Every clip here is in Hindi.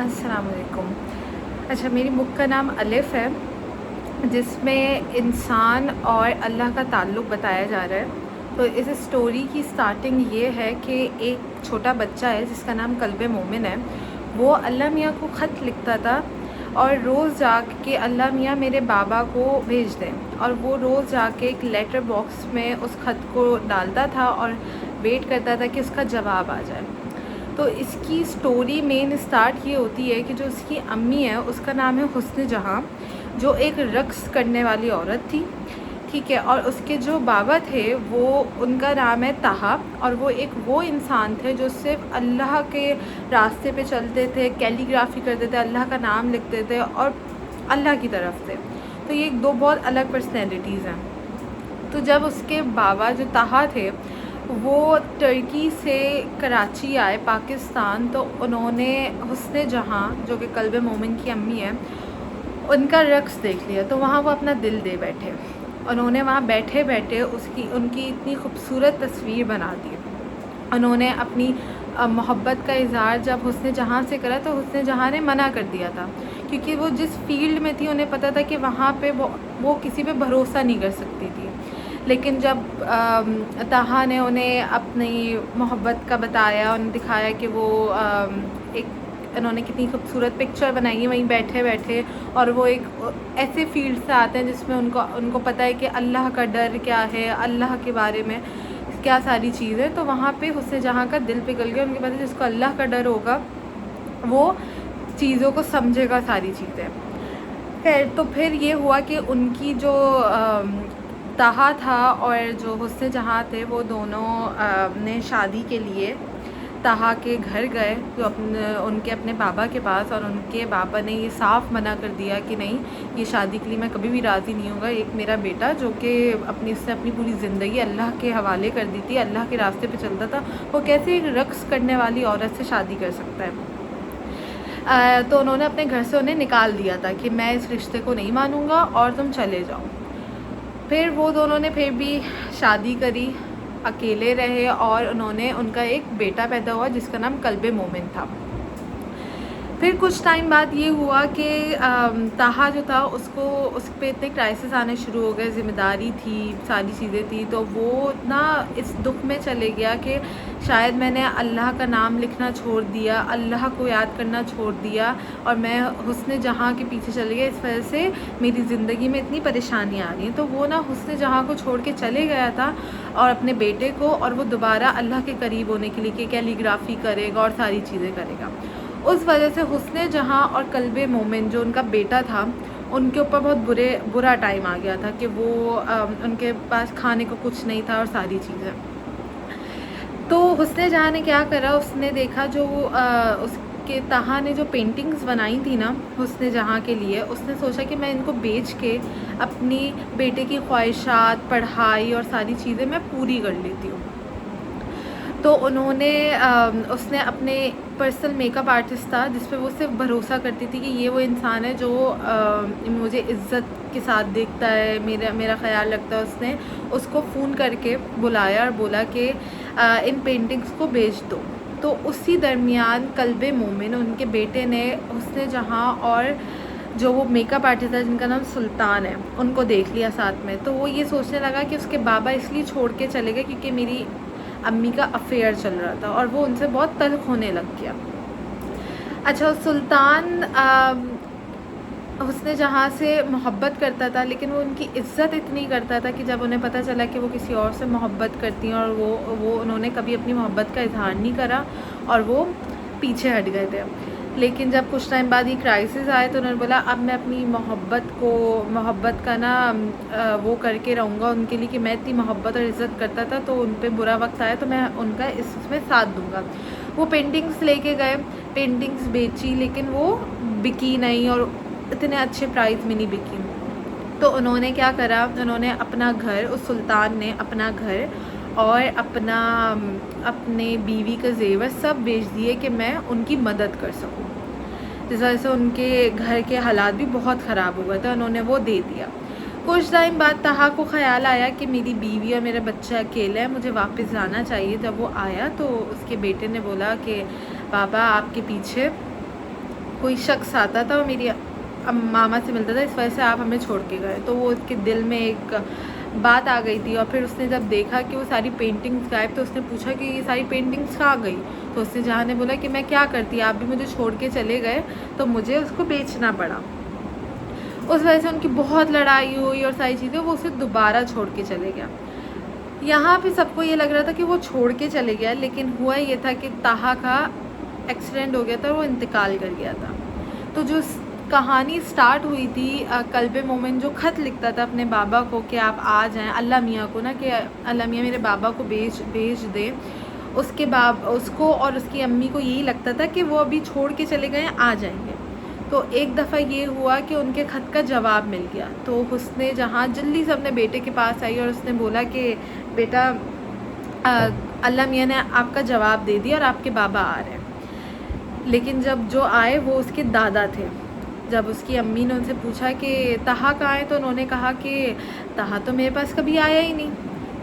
अस्सलाम वालेकुम। अच्छा, मेरी बुक का नाम अलिफ़ है, जिसमें इंसान और अल्लाह का ताल्लुक़ बताया जा रहा है। तो इस स्टोरी की स्टार्टिंग ये है कि एक छोटा बच्चा है जिसका नाम कल्बे मोमिन है। वो अल्लाह मियाँ को ख़त लिखता था और रोज़ जाके अल्लाह मियाँ मेरे बाबा को भेज दें, और वो रोज़ जाके एक लेटर बॉक्स में उस ख़त को डालता था और वेट करता था कि उसका जवाब आ जाए। तो इसकी स्टोरी मेन स्टार्ट ये होती है कि जो उसकी अम्मी है उसका नाम है हुस्न जहाँ, जो एक रक़्स करने वाली औरत थी, ठीक है। और उसके जो बाबा थे वो उनका नाम है ताहा, और वो इंसान थे जो सिर्फ़ अल्लाह के रास्ते पे चलते थे, कैलीग्राफ़ी करते थे, अल्लाह का नाम लिखते थे और अल्लाह की तरफ से। तो ये दो बहुत अलग पर्सनैलिटीज़ हैं। तो जब उसके बाबा जो ताहा थे वो टर्की से कराची आए पाकिस्तान, तो उन्होंने हुस्न जहाँ जो कि कल्बे मोमिन की अम्मी है उनका रक़्स देख लिया, तो वहाँ वो अपना दिल दे बैठे। उन्होंने वहाँ बैठे बैठे उनकी इतनी खूबसूरत तस्वीर बना दी। उन्होंने अपनी मोहब्बत का इज़हार जब हुस्न जहाँ से करा तो हुस्न जहाँ ने मना कर दिया था, क्योंकि वो जिस फ़ील्ड में थी उन्हें पता था कि वहाँ पे वो किसी पे भरोसा नहीं कर सकती थी। लेकिन जब ताहा ने उन्हें अपनी मोहब्बत का बताया, उन्हें दिखाया कि वो उन्होंने कितनी खूबसूरत पिक्चर बनाई है वहीं बैठे बैठे, और वो एक ऐसे फील्ड से आते हैं जिसमें उनको पता है कि अल्लाह का डर क्या है, अल्लाह के बारे में क्या सारी चीज़ें। तो वहाँ पे हुस्न जहाँ का दिल पिघल गया। उनके पता है जिसको अल्लाह का डर होगा वो चीज़ों को समझेगा सारी चीज़ें। खैर, तो फिर ये हुआ कि उनकी जो ताहा था और जो हुस्न जहाँ थे वो दोनों ने शादी के लिए ताहा के घर गए, तो उनके अपने बाबा के पास, और उनके बाबा ने ये साफ़ मना कर दिया कि नहीं, ये शादी के लिए मैं कभी भी राज़ी नहीं होगा। एक मेरा बेटा जो कि उसने अपनी पूरी ज़िंदगी अल्लाह के हवाले कर दी थी, अल्लाह के रास्ते पे चलता था, वो कैसे एक रक़्स करने वाली औरत से शादी कर सकता है। तो उन्होंने अपने घर से उन्हें निकाल दिया था कि मैं इस रिश्ते को नहीं मानूँगा और तुम चले जाओ। फिर वो दोनों ने फिर भी शादी करी, अकेले रहे, और उनका एक बेटा पैदा हुआ जिसका नाम कल्बे मोमिन था। फिर कुछ टाइम बाद ये हुआ कि ताहा जो था उस पे इतने क्राइसिस आने शुरू हो गए, ज़िम्मेदारी थी, सारी चीज़ें थी, तो वो ना इस दुख में चले गया कि शायद मैंने अल्लाह का नाम लिखना छोड़ दिया, अल्लाह को याद करना छोड़ दिया, और मैं हुस्न जहाँ के पीछे चले गया, इस वजह से मेरी ज़िंदगी में इतनी परेशानियाँ आ रही हैं। तो वो ना हुस्न जहाँ को छोड़ के चले गया था, और अपने बेटे को, और वो दोबारा अल्लाह के करीब होने के लिए कि कैलीग्राफ़ी करेगा और सारी चीज़ें करेगा। उस वजह से हुस्न जहाँ और कल्बे मोमिन जो उनका बेटा था, उनके ऊपर बहुत बुरा टाइम आ गया था कि वो उनके पास खाने को कुछ नहीं था और सारी चीज़ें। तो हुस्न जहाँ ने क्या करा, उसने देखा जो उसके ताहा ने जो पेंटिंग्स बनाई थी ना हुस्न जहाँ के लिए, उसने सोचा कि मैं इनको बेच के अपनी बेटे की ख्वाहिशात, पढ़ाई और सारी चीज़ें मैं पूरी कर लेती हूँ। तो उसने अपने पर्सनल मेकअप आर्टिस्ट था जिस पे वो सिर्फ भरोसा करती थी कि ये वो इंसान है जो मुझे इज़्ज़त के साथ देखता है, मेरा ख्याल रखता है। उसने उसको फ़ोन करके बुलाया और बोला कि इन पेंटिंग्स को बेच दो। तो उसी दरमियान कल्बे मोमिन, उनके बेटे ने हुस्न जहाँ और जो वो मेकअप आर्टिस्ट है जिनका नाम सुल्तान है, उनको देख लिया साथ में। तो वो ये सोचने लगा कि उसके बाबा इसलिए छोड़ के चले गए क्योंकि मेरी अम्मी का अफेयर चल रहा था, और वो उनसे बहुत तल्ख़ होने लग गया। अच्छा, सुल्तान हुस्न जहाँ से मोहब्बत करता था, लेकिन वो उनकी इज़्ज़त इतनी करता था कि जब उन्हें पता चला कि वो किसी और से मोहब्बत करती हैं, और वो उन्होंने कभी अपनी मोहब्बत का इज़हार नहीं करा और वो पीछे हट गए थे। लेकिन जब कुछ टाइम बाद ये क्राइसिस आए तो उन्होंने बोला अब मैं अपनी मोहब्बत का ना वो करके रहूँगा उनके लिए कि मैं इतनी मोहब्बत और इज़्ज़त करता था, तो उन पे बुरा वक्त आया तो मैं उनका इसमें साथ दूँगा। वो पेंटिंग्स लेके गए, पेंटिंग्स बेची, लेकिन वो बिकी नहीं और इतने अच्छे प्राइस में नहीं बिकी। तो उन्होंने क्या करा, उन्होंने अपना घर, उस सुल्तान ने अपना घर और अपने बीवी का ज़ेवर सब बेच दिए कि मैं उनकी मदद कर सकूं। जिस वजह से उनके घर के हालात भी बहुत ख़राब हो गए थे, उन्होंने वो दे दिया। कुछ टाइम बाद ताहा को ख़्याल आया कि मेरी बीवी और मेरा बच्चा अकेला है, मुझे वापस जाना चाहिए। जब वो आया तो उसके बेटे ने बोला कि पापा आपके पीछे कोई शख्स आता था और मेरी मामा से मिलता था, इस वजह से आप हमें छोड़ के गए। तो वो उसके दिल में एक बात आ गई थी। और फिर उसने जब देखा कि वो सारी पेंटिंग्स गायब, तो उसने पूछा कि ये सारी पेंटिंग्स कहाँ गई। तो उसने जहाँ ने बोला कि मैं क्या करती, आप भी मुझे छोड़ के चले गए तो मुझे उसको बेचना पड़ा। उस वजह से उनकी बहुत लड़ाई हुई और सारी चीज़ें, वो उसे दोबारा छोड़ के चले गया। यहाँ पे सबको ये लग रहा था कि वो छोड़ के चले गया, लेकिन हुआ ये था कि ताहा का एक्सीडेंट हो गया था और वो इंतकाल कर गया था। तो जो कहानी स्टार्ट हुई थी, कल्बे मोमिन जो ख़त लिखता था अपने बाबा को कि आप आ जाएं, अल्लाह मियाँ को ना, कि अल्लाह मियाँ मेरे बाबा को भेज दें, उसके उसको और उसकी अम्मी को यही लगता था कि वो अभी छोड़ के चले गए, आ जाएंगे। तो एक दफ़ा ये हुआ कि उनके ख़त का जवाब मिल गया। तो हुस्ने जहाँ जल्दी से अपने बेटे के पास आई और उसने बोला कि बेटा, अल्लाह मियाँ ने आपका जवाब दे दिया और आपके बाबा आ रहे हैं। लेकिन जब जो आए वो उसके दादा थे। जब उसकी अम्मी ने उनसे पूछा कि ताहा कहाँ है, तो उन्होंने कहा कि ताहा तो मेरे पास कभी आया ही नहीं।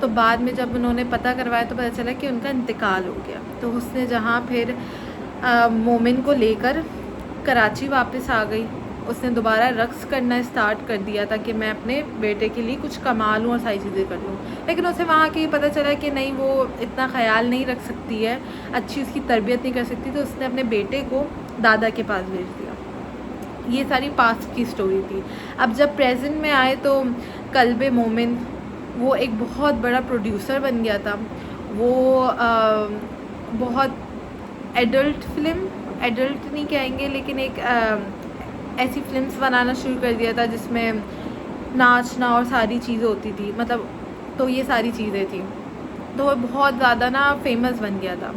तो बाद में जब उन्होंने पता करवाया तो पता चला कि उनका इंतकाल हो गया। तो उसने जहाँ फिर मोमिन को लेकर कराची वापस आ गई। उसने दोबारा रक्स करना स्टार्ट कर दिया था कि मैं अपने बेटे के लिए कुछ कमा लूँ और सारी चीज़ें कर लूँ। लेकिन उसे वहाँ के पता चला कि नहीं, वो इतना ख्याल नहीं रख सकती है, अच्छी उसकी तरबियत नहीं कर सकती। तो उसने अपने बेटे को दादा के पास भेज दिया। ये सारी पास्ट की स्टोरी थी। अब जब प्रेजेंट में आए तो कल्बे मोमिन वो एक बहुत बड़ा प्रोड्यूसर बन गया था। वो बहुत एडल्ट नहीं कहेंगे, लेकिन एक ऐसी फिल्म्स बनाना शुरू कर दिया था जिसमें नाचना और सारी चीज़ें होती थी, मतलब तो ये सारी चीज़ें थी। तो वो बहुत ज़्यादा ना फेमस बन गया था।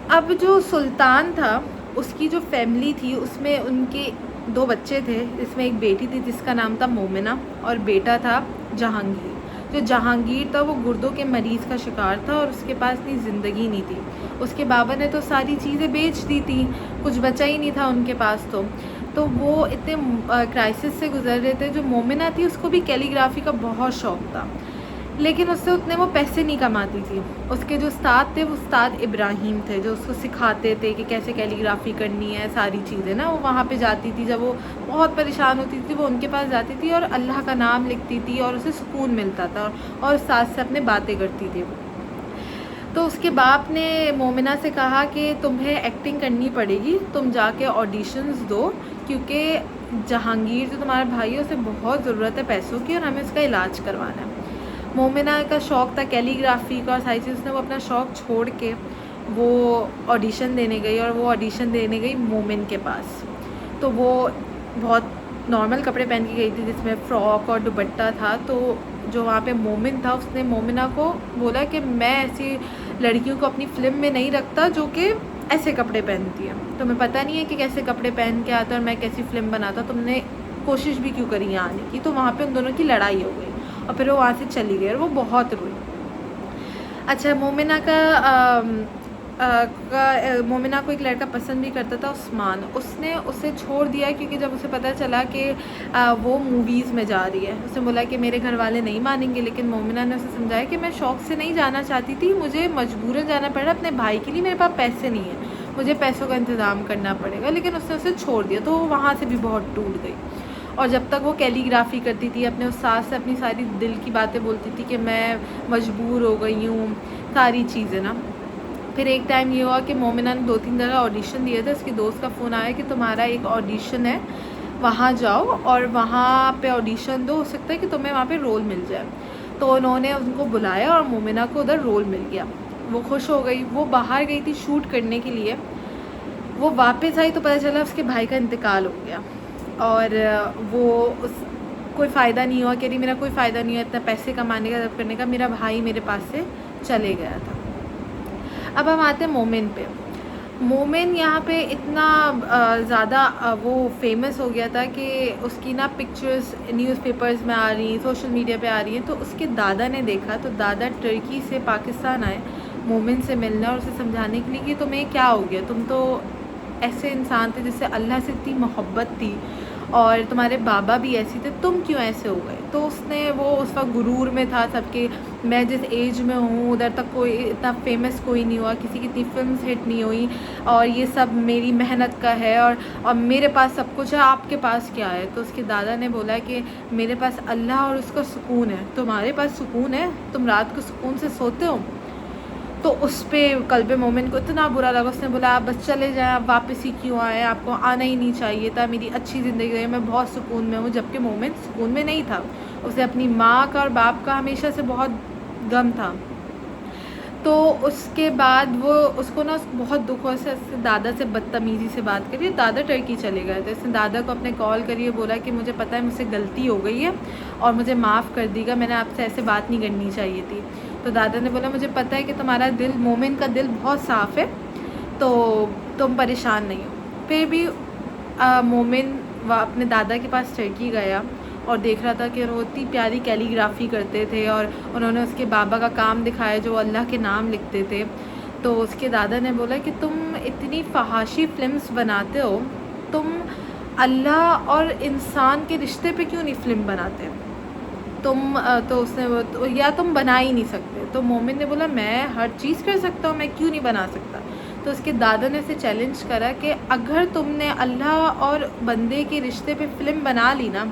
अब जो सुल्तान था उसकी जो फैमिली थी उसमें उनके 2 बच्चे थे, जिसमें एक बेटी थी जिसका नाम था मोमिना और बेटा था जहांगीर। जो जहांगीर था वो गुर्दों के मरीज़ का शिकार था और उसके पास इतनी ज़िंदगी नहीं थी। उसके बाबा ने तो सारी चीज़ें बेच दी थी, कुछ बचा ही नहीं था उनके पास। तो वो इतने क्राइसिस से गुजर रहे थे। जो मोमिना थी उसको भी कैलीग्राफी का बहुत शौक़ था, लेकिन उससे उतने वो पैसे नहीं कमाती थी। उसके जो उस्ताद थे वो उस्ताद इब्राहिम थे, जो उसको सिखाते थे कि कैसे कैलीग्राफी करनी है, सारी चीज़ें ना। वो वहाँ पे जाती थी, जब वो बहुत परेशान होती थी वो उनके पास जाती थी और अल्लाह का नाम लिखती थी और उसे सुकून मिलता था और उस्ताद से अपने बातें करती थी। तो उसके बाप ने मोमिना से कहा कि तुम्हें एक्टिंग करनी पड़ेगी, तुम जाके ऑडिशंस दो, क्योंकि जहांगीर जो तुम्हारा भाई है उसे बहुत ज़रूरत है पैसों की और हमें उसका इलाज करवाना है। मोमिना का शौक़ था कैलीग्राफी का और सारी चीज़, उसने वो अपना शौक़ छोड़ के वो ऑडिशन देने गई और वो ऑडिशन देने गई मोमिन के पास। तो वो बहुत नॉर्मल कपड़े पहन के गई थी जिसमें फ़्रॉक और दुपट्टा था। तो जो वहाँ पे मोमिन था उसने मोमिना को बोला कि मैं ऐसी लड़कियों को अपनी फ़िल्म में नहीं रखता जो कि ऐसे कपड़े पहनती है। तुम्हें पता नहीं है कि कैसे कपड़े पहन के आता और मैं कैसी फ़िल्म बनाता, तुमने कोशिश भी क्यों करी यहाँ आने की। तो वहाँ पे उन दोनों की लड़ाई हो गई और फिर वो वहाँ से चली गई और वो बहुत रोई। अच्छा, मोमिना मोमिना को एक लड़का पसंद भी करता था, उस्मान। उसने उसे छोड़ दिया क्योंकि जब उसे पता चला कि वो मूवीज़ में जा रही है। उसने बोला कि मेरे घर वाले नहीं मानेंगे, लेकिन मोमिना ने उसे समझाया कि मैं शौक़ से नहीं जाना चाहती थी, मुझे मजबूरन जाना पड़ा अपने भाई के लिए, मेरे पास पैसे नहीं है, मुझे पैसों का इंतज़ाम करना पड़ेगा। लेकिन उसने उसे छोड़ दिया, तो वो वहाँ से भी बहुत टूट गई। और जब तक वो कैलीग्राफी करती थी, अपने उस्ताद से अपनी सारी दिल की बातें बोलती थी कि मैं मजबूर हो गई हूँ, सारी चीज़ें ना। फिर एक टाइम ये हुआ कि मोमिना ने 2-3 जगह ऑडिशन दिए थे। उसकी दोस्त का फ़ोन आया कि तुम्हारा एक ऑडिशन है, वहाँ जाओ और वहाँ पे ऑडिशन दो, हो सकता है कि तुम्हें वहाँ पे रोल मिल जाए। तो उन्होंने उनको बुलाया और मोमिना को उधर रोल मिल गया। वो खुश हो गई। वो बाहर गई थी शूट करने के लिए। वो वापस आई तो पता चला उसके भाई का इंतकाल हो गया और वो कोई फ़ायदा नहीं हुआ। कह रही मेरा कोई फ़ायदा नहीं है इतना पैसे कमाने का, करने का, मेरा भाई मेरे पास से चले गया था। अब हम आते हैं मोमिन पे। मोमिन यहाँ पे इतना ज़्यादा वो फेमस हो गया था कि उसकी ना पिक्चर्स न्यूज़पेपर्स में आ रही, सोशल मीडिया पे आ रही हैं। तो उसके दादा ने देखा, तो दादा टर्की से पाकिस्तान आए मोमिन से मिलना और उसे समझाने के लिए कि तुम्हें क्या हो गया, तुम तो ऐसे इंसान थे जिससे अल्लाह से इतनी मोहब्बत थी और तुम्हारे बाबा भी ऐसे थे, तुम क्यों ऐसे हो गए। तो उसने वो उस वक्त गुरूर में था, सबके मैं जिस एज में हूँ उधर तक कोई इतना फेमस कोई नहीं हुआ, किसी की इतनी फिल्म्स हिट नहीं हुई, और ये सब मेरी मेहनत का है, और मेरे पास सब कुछ है, आपके पास क्या है? तो उसके दादा ने बोला कि मेरे पास अल्लाह और उसका सुकून है, तुम्हारे पास सुकून है? तुम रात को सुकून से सोते हो? तो उस पर कल्ब मोमिन को इतना बुरा लगा। उसने बोला आप बस चले जाएं, आप वापस ही क्यों आए, आपको आना ही नहीं चाहिए था, मेरी अच्छी ज़िंदगी रही, मैं बहुत सुकून में हूँ। जबकि मोमिन सुकून में नहीं था, उसे अपनी माँ का और बाप का हमेशा से बहुत गम था। तो उसके बाद वो उसको ना बहुत दुख हुआ, उसके दादा से बदतमीज़ी से बात करी। दादा टर्की चले गए थे, उसने दादा को अपने कॉल करिए, बोला कि मुझे पता है मुझसे गलती हो गई है और मुझे माफ़ कर दीजिएगा, मैंने आपसे ऐसे बात नहीं करनी चाहिए थी। तो दादा ने बोला मुझे पता है कि तुम्हारा दिल, मोमिन का दिल बहुत साफ़ है, तो तुम परेशान नहीं हो। फिर भी मोमिन अपने दादा के पास टर्की गया और देख रहा था कि वो इतनी प्यारी कैलीग्राफी करते थे, और उन्होंने उसके बाबा का काम दिखाया जो अल्लाह के नाम लिखते थे। तो उसके दादा ने बोला कि तुम इतनी फहाशी फिल्म्स बनाते हो, तुम अल्लाह और इंसान के रिश्ते पे क्यों नहीं फ़िल्म बनाते? तो उसने तो या तुम बना ही नहीं सकते। तो मोमिन ने बोला मैं हर चीज़ कर सकता हूँ, मैं क्यों नहीं बना सकता? तो उसके दादा ने उसे चैलेंज करा कि अगर तुमने अल्लाह और बंदे के रिश्ते पे फ़िल्म बना ली ना,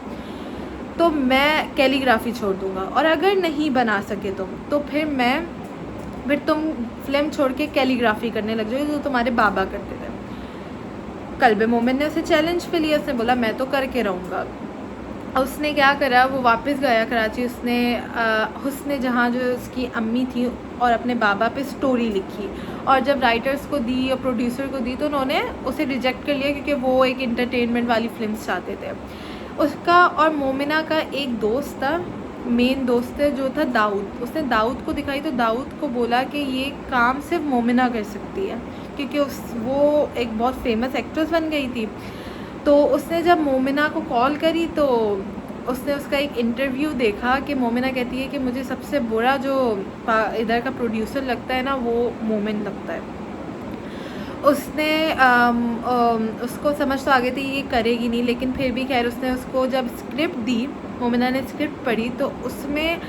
तो मैं कैलीग्राफी छोड़ दूँगा, और अगर नहीं बना सके तुम, तो फिर तुम फ़िल्म छोड़ के कैलीग्राफी करने लग जाओगे जो तुम्हारे बाबा करते थे। कल्ब मोमिन ने उसे चैलेंज पे लिया, उसने बोला मैं तो करके रहूँगा। उसने क्या करा, वो वापस गया कराची, उसने हुस्न जहाँ जो उसकी अम्मी थी और अपने बाबा पे स्टोरी लिखी, और जब राइटर्स को दी और प्रोड्यूसर को दी तो उन्होंने उसे रिजेक्ट कर लिया, क्योंकि वो एक इंटरटेनमेंट वाली फिल्म्स चाहते थे। उसका और मोमिना का एक दोस्त था, मेन दोस्त है जो था दाऊद। उसने दाऊद को दिखाई तो दाऊद को बोला कि ये काम सिर्फ मोमिना कर सकती है, क्योंकि वो एक बहुत फेमस एक्ट्रेस बन गई थी। तो उसने जब मोमिना को कॉल करी तो उसने उसका एक इंटरव्यू देखा कि मोमिना कहती है कि मुझे सबसे बुरा जो इधर का प्रोड्यूसर लगता है ना, वो मोमिन लगता है। उसने उसको समझ तो आ गई थी ये करेगी नहीं, लेकिन फिर भी खैर उसने उसको जब स्क्रिप्ट दी, मोमिना ने स्क्रिप्ट पढ़ी, तो उसमें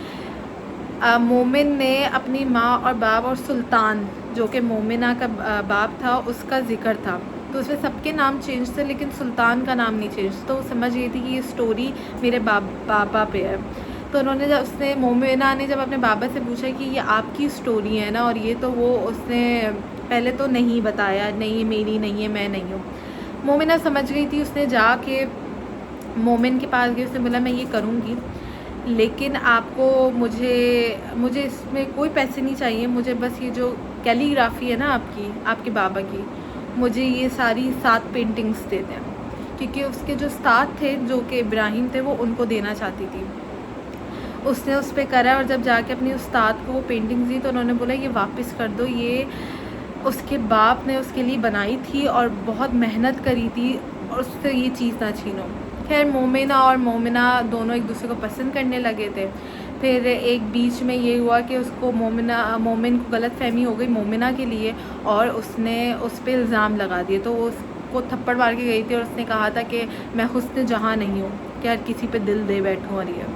मोमिन ने अपनी माँ और बाप और सुल्तान जो कि मोमिना का बाप था उसका जिक्र था। तो उसमें सबके नाम चेंज थे, लेकिन सुल्तान का नाम नहीं चेंज। तो वो समझ गई थी कि ये स्टोरी मेरे बाबा पे है। तो मोमिना ने जब अपने बाबा से पूछा कि ये आपकी स्टोरी है ना, और ये तो वो उसने पहले तो नहीं बताया, नहीं ये मेरी नहीं है, मैं नहीं हूँ। मोमिना समझ गई थी, उसने जाके मोमिन के पास गई, उसने बोला मैं ये करूँगी, लेकिन आपको मुझे इसमें कोई पैसे नहीं चाहिए, मुझे बस ये जो कैलीग्राफी है ना आपके बाबा की, मुझे ये सारी 7 पेंटिंग्स दे दें, क्योंकि उसके जो उस्ताद थे जो कि इब्राहिम थे वो उनको देना चाहती थी। उसने उस पर करा, और जब जाके अपनी उस्ताद को वो पेंटिंग्स दी तो उन्होंने बोला ये वापस कर दो, ये उसके बाप ने उसके लिए बनाई थी और बहुत मेहनत करी थी, और उससे ये चीज़ ना छीनो। खैर मोमिना और मोमिना दोनों एक दूसरे को पसंद करने लगे थे। फिर एक बीच में ये हुआ कि उसको मोमिन को गलतफहमी हो गई मोमिना के लिए, और उसने उस पर इल्ज़ाम लगा दिए। तो वो उसको थप्पड़ मार के गई थी, और उसने कहा था कि मैं हुस्न जहाँ नहीं हूँ, कि हर किसी पे दिल दे बैठूँ, और ये।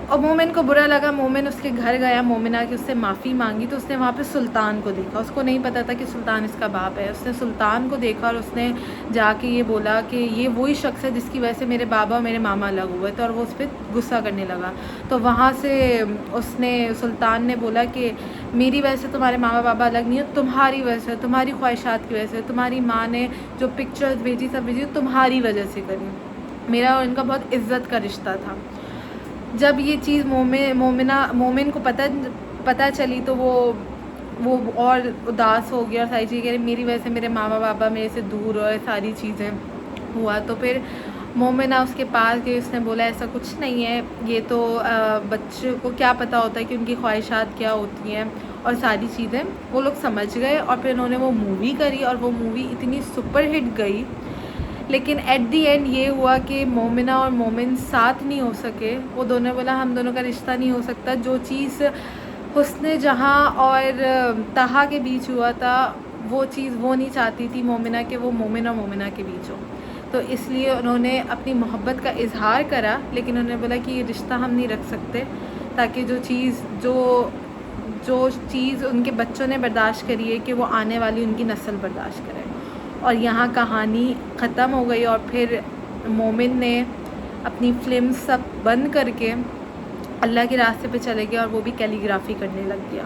और मोमिन को बुरा लगा, मोमिन उसके घर गया, मोमिना की उससे माफ़ी मांगी। तो उसने वहाँ पे सुल्तान को देखा, उसको नहीं पता था कि सुल्तान इसका बाप है। उसने सुल्तान को देखा और उसने जाके ये बोला कि ये वही शख्स है जिसकी वजह से मेरे बाबा और मेरे मामा अलग हुए थे, और वो उस पर गुस्सा करने लगा। तो वहाँ से सुल्तान ने बोला कि मेरी वजह से तुम्हारे मामा बाबा अलग नहीं हो, तुम्हारी वजह से, तुम्हारी ख्वाहिशात की वजह से, तुम्हारी माँ ने जो पिक्चर्स भेजी सब भेजी तुम्हारी वजह से करी, मेरा और इनका बहुत इज्जत का रिश्ता था। जब ये चीज़ मोमिन को पता चली तो वो और उदास हो गया, और सारी चीज़ें मेरी वजह से मेरे मामा बाबा मेरे से दूर और सारी चीज़ें हुआ। तो फिर मोमिना उसके पास गई, उसने बोला ऐसा कुछ नहीं है, ये तो बच्चे को क्या पता होता है कि उनकी ख्वाहिशात क्या होती हैं, और सारी चीज़ें वो लोग समझ गए। और फिर उन्होंने वो मूवी करी, और वो मूवी इतनी सुपर हिट गई। लेकिन एट दी एंड ये हुआ कि मोमिना और मोमिन साथ नहीं हो सके। वो दोनों बोला हम दोनों का रिश्ता नहीं हो सकता। जो चीज़ हुस्न जहाँ और तहा के बीच हुआ था, वो चीज़ वो नहीं चाहती थी मोमिना के वो मोमिन और मोमिना के बीच हो। तो इसलिए उन्होंने अपनी मोहब्बत का इजहार करा, लेकिन उन्होंने बोला कि ये रिश्ता हम नहीं रख सकते, ताकि जो चीज़ उनके बच्चों ने बर्दाश्त करी है कि वो आने वाली उनकी नस्ल बर्दाश्त करे। और यहाँ कहानी ख़त्म हो गई और फिर मोमिन ने अपनी फिल्म सब बंद करके अल्लाह के रास्ते पे चले गया और वो भी कैलीग्राफी करने लग गया।